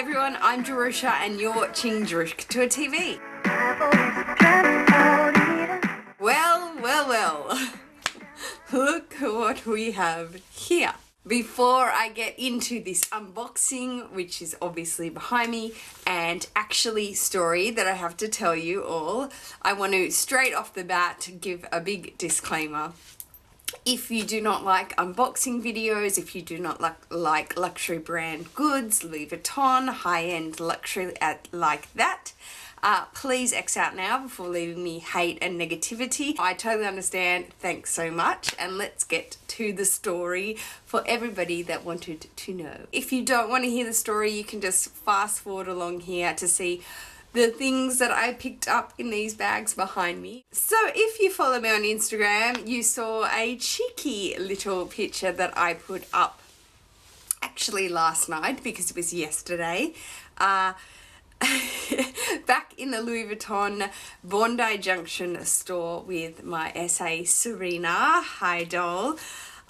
everyone, I'm Jerusha and you're watching Jerusha Couture TV. Well, look what we have here. Before I get into this unboxing, which is obviously behind me, and actually story that I have to tell you all, I want to straight off the bat give a big disclaimer. If you do not like unboxing videos, if you do not like luxury brand goods, Louis Vuitton, high-end luxury like that, please X out now before leaving me hate and negativity. I totally understand. Thanks so much. And let's get to the story for everybody that wanted to know. If you don't want to hear the story, you can just fast forward along here to see the things that I picked up in these bags behind me. So if you follow me on Instagram, you saw a cheeky little picture that I put up actually last night because it was yesterday. Back in the Louis Vuitton Bondi Junction store with my SA Serena, hi doll.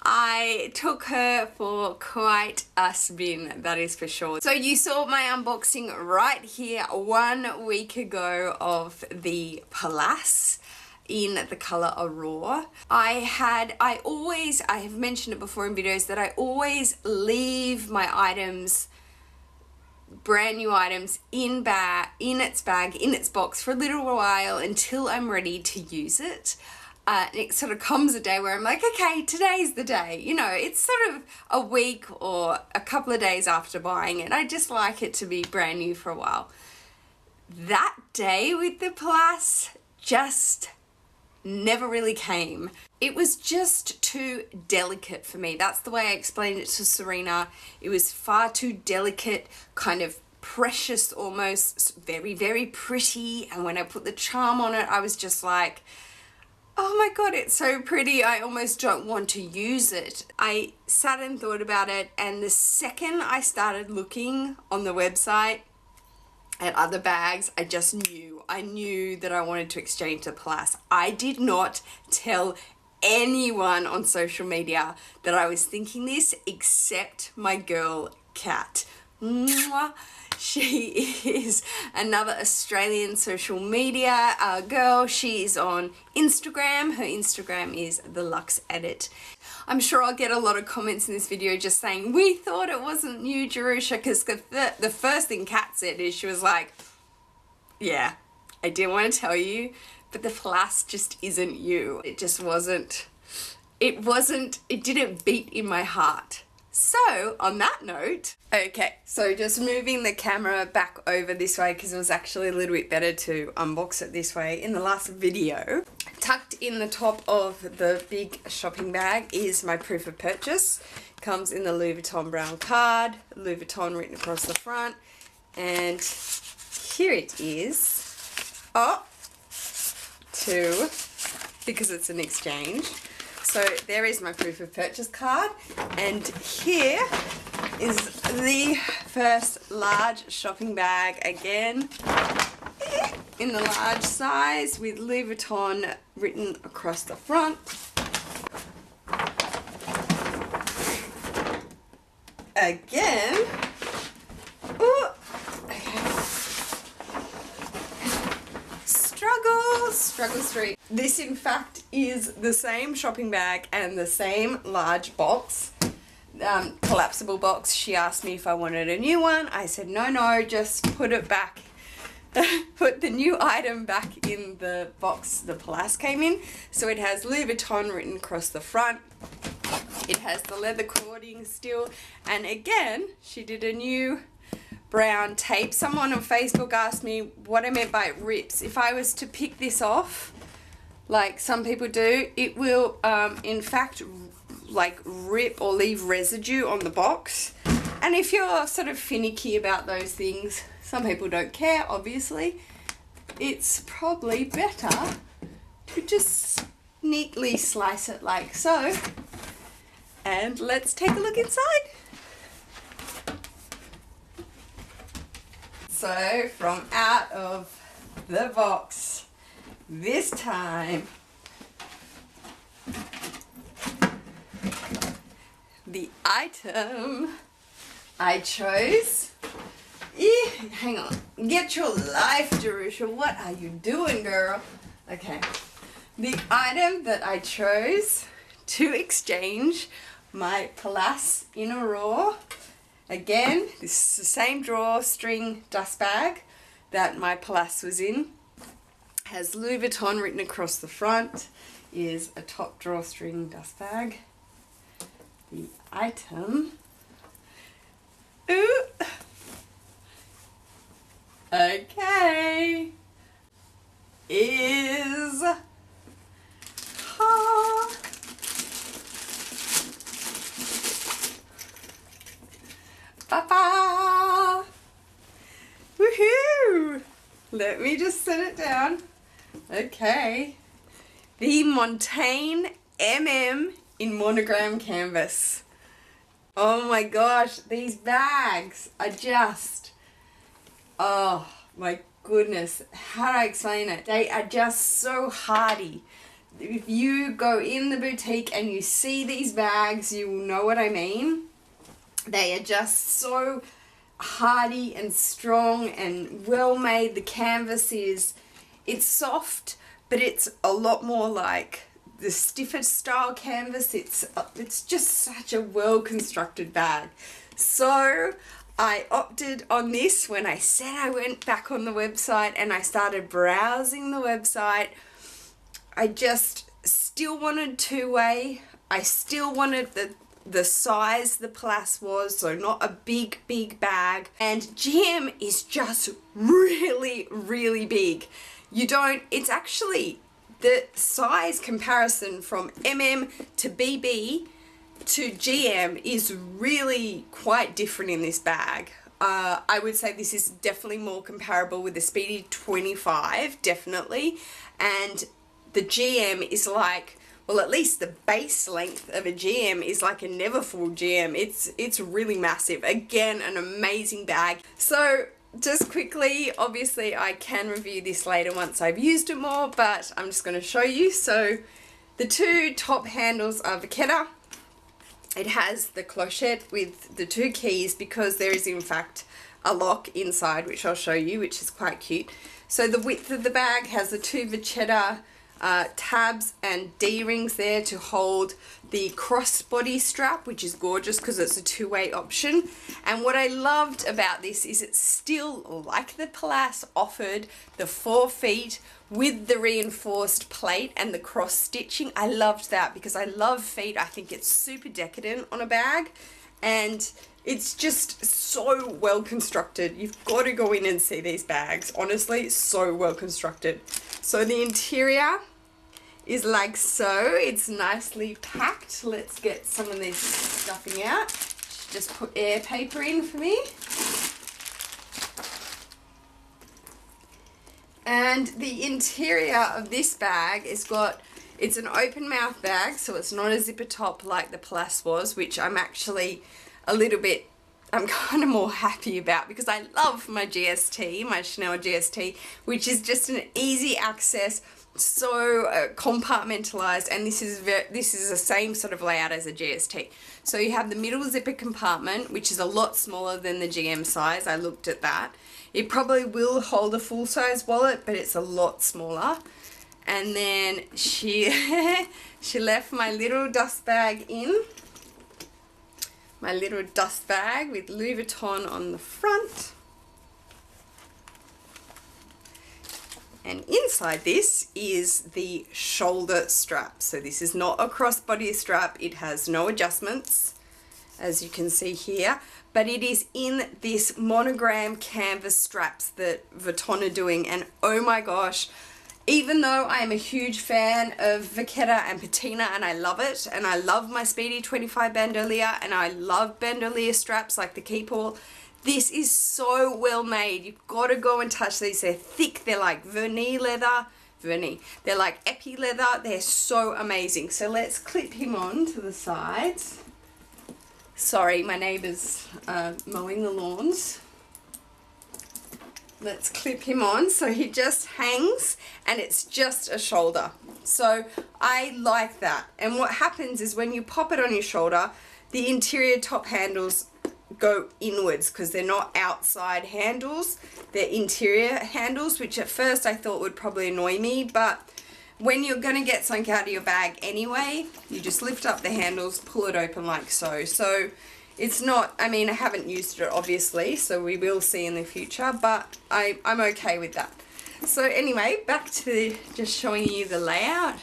I took her for quite a spin, that is for sure. So you saw my unboxing right here 1 week ago of the Palace in the color Aurora. I have mentioned it before in videos that I always leave my items, brand new items, in its box for a little while until I'm ready to use it. It sort of comes a day where I'm like, okay, today's the day. You know, it's sort of a week or a couple of days after buying it. I just like it to be brand new for a while. That day with the Palace just never really came. It was just too delicate for me. That's the way I explained it to Serena. It was far too delicate, kind of precious almost, very, very pretty. And when I put the charm on it, I was just like, oh my god, it's so pretty, I almost don't want to use it. I sat and thought about it, and the second I started looking on the website at other bags, I just knew. I knew that I wanted to exchange the Palace. I did not tell anyone on social media that I was thinking this except my girl, Kat. Mwah. She is another Australian social media girl. She is on Instagram. Her Instagram is The Luxe Edit. I'm sure I'll get a lot of comments in this video just saying, we thought it wasn't you, Jerusha, because the first thing Kat said is she was like, yeah, I didn't want to tell you, but the Palace just isn't you. It just wasn't, it didn't beat in my heart. So, on that note, okay, so just moving the camera back over this way because it was actually a little bit better to unbox it this way. In the last video, tucked in the top of the big shopping bag is my proof of purchase. Comes in the Louis Vuitton brown card, Louis Vuitton written across the front, and here it is. Oh, two, because it's an exchange. So there is my proof of purchase card, and here is the first large shopping bag again in the large size with Louis Vuitton written across the front. Again. Ooh, okay. Struggle Street. This in fact is the same shopping bag and the same large box, collapsible box. She asked me if I wanted a new one. I said no, just put it back, put the new item back in the box the Palace came in. So it has Louis Vuitton written across the front. It has the leather cording still, and again she did a new brown tape. Someone on Facebook asked me what I meant by it rips. If I was to pick this off, like some people do, it will in fact like rip or leave residue on the box. And if you're sort of finicky about those things, some people don't care obviously, it's probably better to just neatly slice it like so. And let's take a look inside. So from out of the box this time, the item I chose is hang on. Get your life, Jerusha. What are you doing, girl? Okay. The item that I chose to exchange my Pallas Inner Raw. Again, this is the same drawstring dust bag that my Pallas was in. Has Louis Vuitton written across the front. Is a top drawstring dust bag. The item. Ooh. Okay. Is Papa. Woohoo! Let me just set it down. Okay. The Montaigne MM in monogram canvas. Oh my gosh, these bags are just, oh my goodness, how do I explain it? They are just so hardy. If you go in the boutique and you see these bags, you will know what I mean. They are just so hardy and strong and well made. The canvas it's soft, but it's a lot more like the stiffer style canvas. It's just such a well constructed bag. So I opted on this when I said I went back on the website and I started browsing the website. I just still wanted two-way. I still wanted the size the Pallas was, so not a big bag. And GM is just really, really big. It's actually the size comparison from MM to BB to GM is really quite different in this bag. I would say this is definitely more comparable with the Speedy 25, definitely. And the GM is like, well, at least the base length of a GM is like a Neverfull GM. It's really massive. Again, an amazing bag. So just quickly, obviously I can review this later once I've used it more, but I'm just going to show you. So the two top handles are Vachetta. It has the clochette with the two keys because there is in fact a lock inside, which I'll show you, which is quite cute. So the width of the bag has the two Vachetta tabs and D-rings there to hold the crossbody strap, which is gorgeous because it's a two-way option. And what I loved about this is it's still, like the Pallas, offered the 4 feet with the reinforced plate and the cross stitching. I loved that because I love feet. I think it's super decadent on a bag and it's just so well constructed. You've got to go in and see these bags. Honestly, so well constructed. So the interior is like so. It's nicely packed. Let's get some of this stuffing out. Just put air paper in for me. And the interior of this bag is it's an open mouth bag, so it's not a zipper top like the Pallas was, which I'm actually I'm kind of more happy about because I love my GST, my Chanel GST, which is just an easy access, so compartmentalized, and this is the same sort of layout as a GST. So you have the middle zipper compartment, which is a lot smaller than the GM size. I looked at that. It probably will hold a full-size wallet, but it's a lot smaller. And then she left my little dust bag in. My little dust bag with Louis Vuitton on the front. And inside this is the shoulder strap. So this is not a crossbody strap. It has no adjustments, as you can see here. But it is in this monogram canvas straps that Vuitton are doing. And oh my gosh, even though I am a huge fan of Vachetta and Patina and I love it, and I love my Speedy 25 bandolier, and I love bandolier straps like the Keepall, this is so well made. You've got to go and touch these. They're thick. They're like vernis leather. They're like epi leather. They're so amazing. So let's clip him on to the sides. Sorry, my neighbour's mowing the lawns. Let's clip him on so he just hangs and it's just a shoulder. So I like that. And what happens is when you pop it on your shoulder, the interior top handles go inwards because they're not outside handles, they're interior handles, which at first I thought would probably annoy me, but when you're going to get something out of your bag anyway, you just lift up the handles, pull it open like so. So it's not, I mean, I haven't used it obviously, so we will see in the future, but I'm okay with that. So anyway, back to just showing you the layout.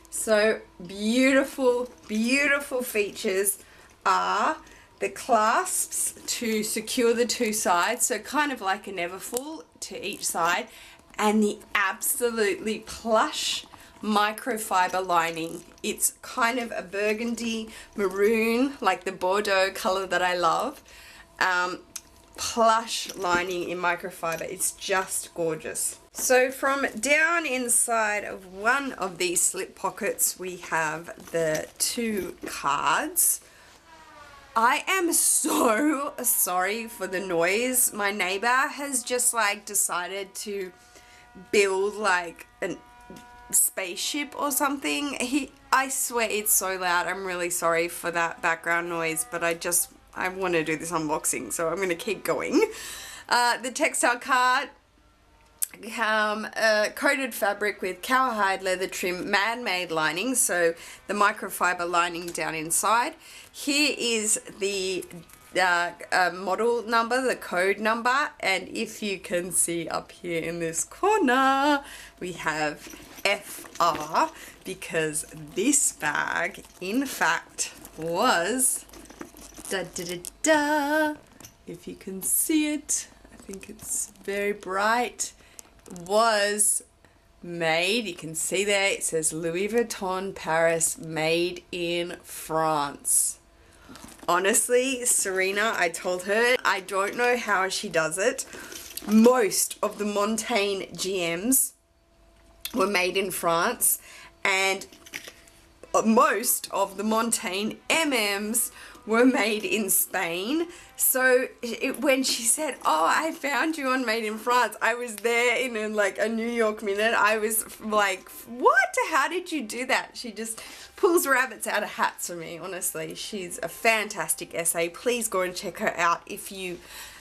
So beautiful, beautiful features are the clasps to secure the two sides, so kind of like a Neverfull to each side, and the absolutely plush microfiber lining. It's kind of a burgundy maroon, like the Bordeaux color that I love. Plush lining in microfiber. It's just gorgeous. So from down inside of one of these slip pockets, we have the two cards. I am so sorry for the noise. My neighbor has just like decided to build like a spaceship or something. I swear it's so loud. I'm really sorry for that background noise, but I want to do this unboxing, so I'm going to keep going. The textile card, coated fabric with cowhide leather trim man-made lining, so the microfiber lining down inside. Here is the model number, the code number, and if you can see up here in this corner, we have FR, because this bag in fact was if you can see it, I think it's very bright, was made, you can see there, it says Louis Vuitton Paris, made in France. Honestly, Serena, I told her, I don't know how she does it. Most of the Montaigne GMs were made in France, and most of the Montaigne MMs were made in Spain. So when she said, oh, I found you on Made in France, I was there in a New York minute. I was like, what? How did you do that? She just pulls rabbits out of hats for me, honestly. She's a fantastic SA. Please go and check her out if you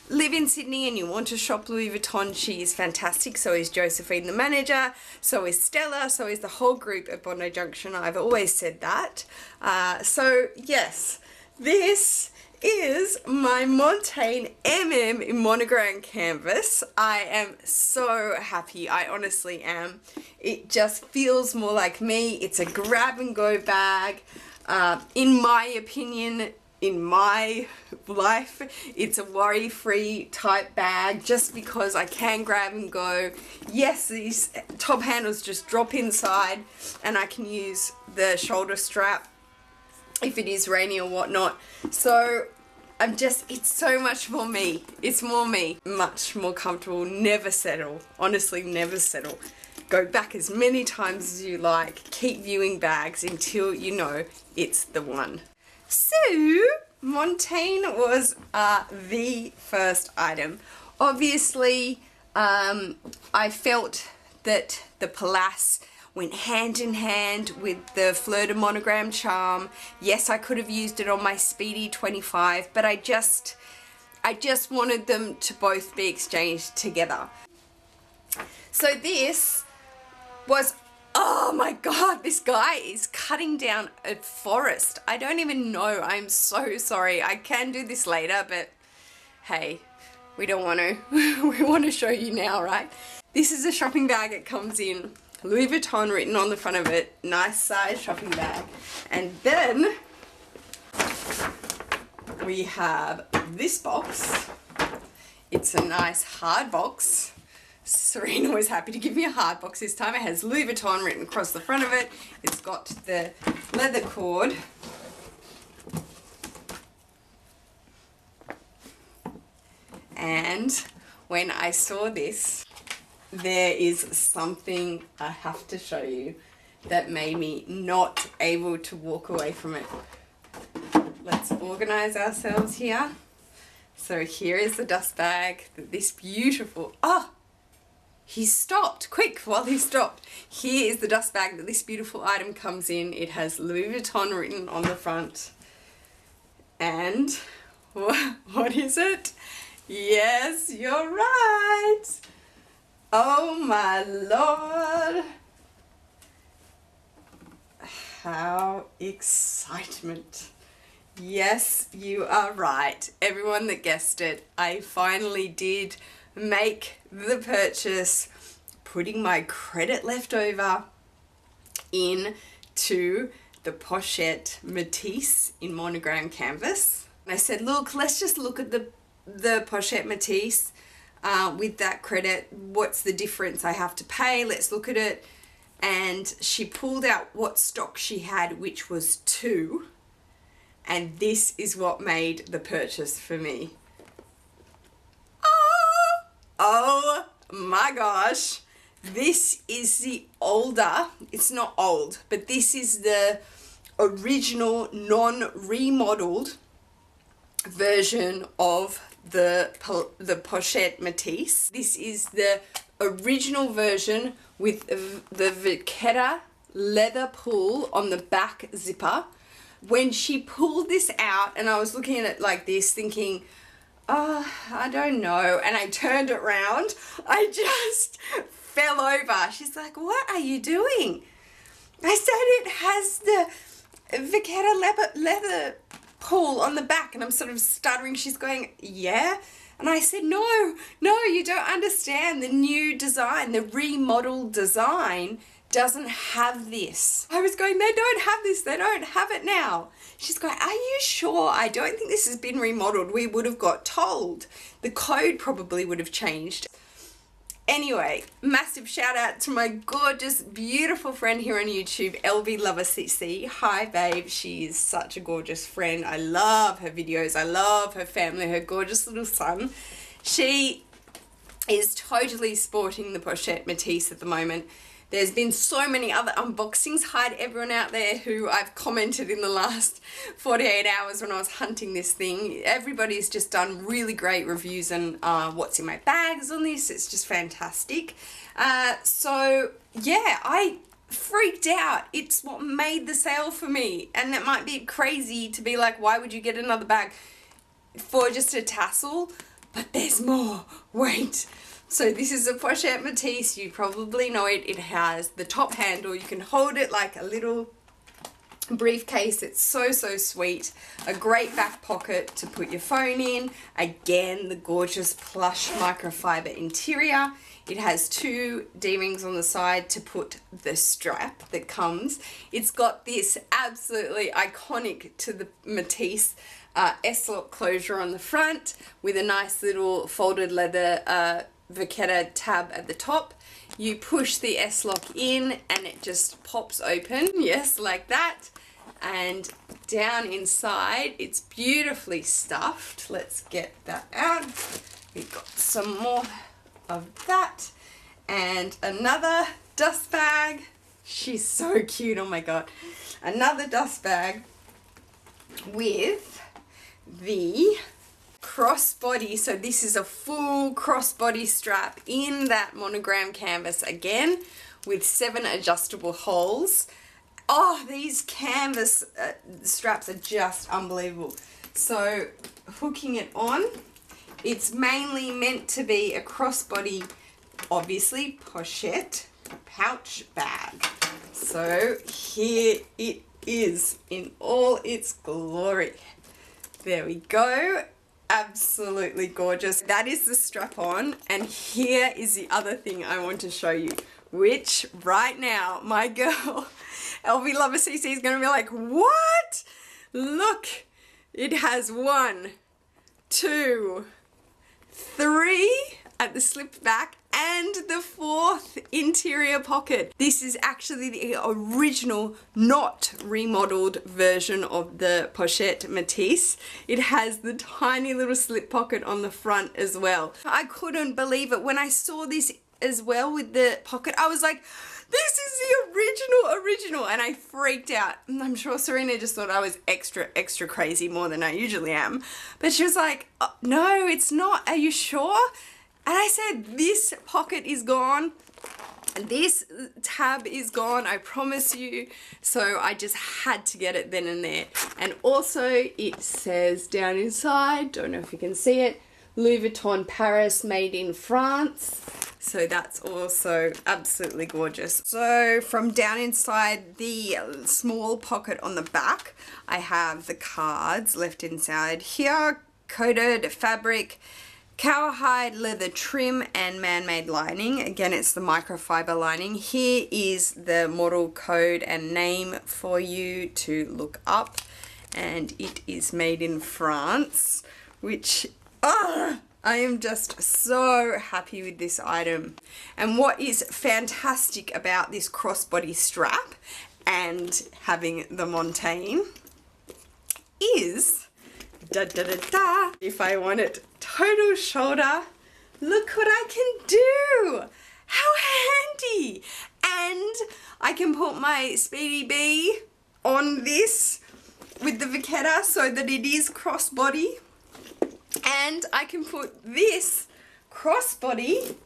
live in Sydney and you want to shop Louis Vuitton. She is fantastic. So is Josephine, the manager. So is Stella. So is the whole group at Bondi Junction. I've always said that. So yes, this is my Montaigne MM in monogram canvas. I am so happy. I honestly am. It just feels more like me. It's a grab and go bag. In my opinion, in my life, it's a worry-free type bag just because I can grab and go. Yes, these top handles just drop inside and I can use the shoulder strap if it is rainy or whatnot. So it's so much more me. It's more me. Much more comfortable. Never settle. Honestly, never settle. Go back as many times as you like. Keep viewing bags until you know it's the one. So, Montaigne was the first item. Obviously, I felt that the Palace went hand in hand with the Fleur de Monogram charm. Yes, I could have used it on my Speedy 25, but I just wanted them to both be exchanged together. So this was, oh my god, this guy is cutting down a forest. I don't even know. I'm so sorry. I can do this later, but hey, we don't want to. We want to show you now, right? This is a shopping bag. It comes in Louis Vuitton written on the front of it. Nice size shopping bag. And then we have this box. It's a nice hard box. Serena was happy to give me a hard box this time. It has Louis Vuitton written across the front of it. It's got the leather cord. And when I saw this, there is something I have to show you that made me not able to walk away from it. Let's organize ourselves here. So here is the dust bag. This beautiful, he stopped, quick, while he stopped. Here is the dust bag that this beautiful item comes in. It has Louis Vuitton written on the front. And What is it? Yes, you're right. Oh my Lord. How excitement. Yes, you are right. Everyone that guessed it, I finally did make the purchase, putting my credit leftover into the Pochette Matisse in Monogram Canvas. And I said, look, let's just look at the Pochette Matisse with that credit. What's the difference I have to pay? Let's look at it. And she pulled out what stock she had, which was 2. And this is what made the purchase for me. Oh my gosh. This is the older, it's not old, but this is the original non-remodeled version of the Pochette Matisse. This is the original version with the Vachetta leather pull on the back zipper. When she pulled this out, and I was looking at it like this thinking, oh, I don't know, and I turned it around, I just fell over. She's like, what are you doing? I said it has the Vachetta leather pull on the back, and I'm sort of stuttering. She's going, yeah? And I said, no, you don't understand. The new design, the remodeled design doesn't have this. I was going, they don't have this, they don't have it now. She's going, are you sure? I don't think this has been remodeled. We would have got told. The code probably would have changed. Anyway, massive shout out to my gorgeous, beautiful friend here on YouTube, LV Lover CC. Hi babe, she is such a gorgeous friend. I love her videos. I love her family, her gorgeous little son. She is totally sporting the Pochette Matisse at the moment. There's been so many other unboxings. Hi to everyone out there who I've commented in the last 48 hours when I was hunting this thing. Everybody's just done really great reviews on what's in my bags on this. It's just fantastic. So yeah, I freaked out. It's what made the sale for me. And it might be crazy to be like, why would you get another bag for just a tassel? But there's more. Wait. So this is a Pochette Matisse. You probably know it. It has the top handle. You can hold it like a little briefcase. It's so sweet. A great back pocket to put your phone in. Again, the gorgeous plush microfiber interior. It has 2 D-rings on the side to put the strap that comes. It's got this absolutely iconic to the Matisse S-lock closure on the front with a nice little folded leather Vachetta tab at the top. You push the S-lock in and it just pops open, yes, like that. And down inside, it's beautifully stuffed. Let's get that out. We've got some more of that. And another dust bag. She's so cute, oh my god. Another dust bag with the crossbody. So this is a full crossbody strap in that Monogram canvas again with 7 adjustable holes. Oh, these canvas straps are just unbelievable. So hooking it on, it's mainly meant to be a crossbody, obviously, pochette pouch bag. So here it is in all its glory. There we go. Absolutely gorgeous. That is the strap on, and here is the other thing I want to show you, which right now my girl LV Lover CC is going to be like, what? Look, it has 1, 2, 3 at the slip back and the 4th interior pocket. This is actually the original, not remodeled version of the Pochette Matisse. It has the tiny little slip pocket on the front as well. I couldn't believe it. When I saw this as well with the pocket, I was like, this is the original, and I freaked out. And I'm sure Serena just thought I was extra crazy, more than I usually am. But she was like, oh, no, it's not. Are you sure? And I said, this pocket is gone. This tab is gone, I promise you, so I just had to get it then and there. And also it says down inside, don't know if you can see it, Louis Vuitton Paris, made in France. So that's also absolutely gorgeous. So from down inside the small pocket on the back, I have the cards left inside here, coated fabric, cowhide leather trim and man-made lining. Again, it's the microfiber lining. Here is the model code and name for you to look up, and it is made in France, which I am just so happy with this item. And what is fantastic about this crossbody strap and having the Montaigne is if I want it total shoulder, look what I can do! How handy! And I can put my Speedy Bee on this with the Vachetta so that it is crossbody, and I can put this crossbody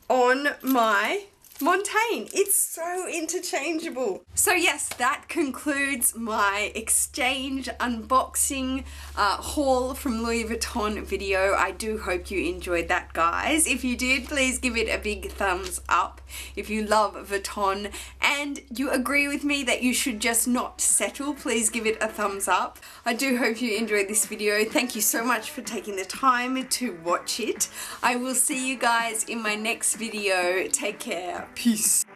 on my Montaigne. It's so interchangeable. So yes, that concludes my exchange unboxing haul from Louis Vuitton video. I do hope you enjoyed that, guys. If you did, please give it a big thumbs up. If you love Vuitton and you agree with me that you should just not settle, please give it a thumbs up. I do hope you enjoyed this video. Thank you so much for taking the time to watch it. I will see you guys in my next video. Take care. Peace.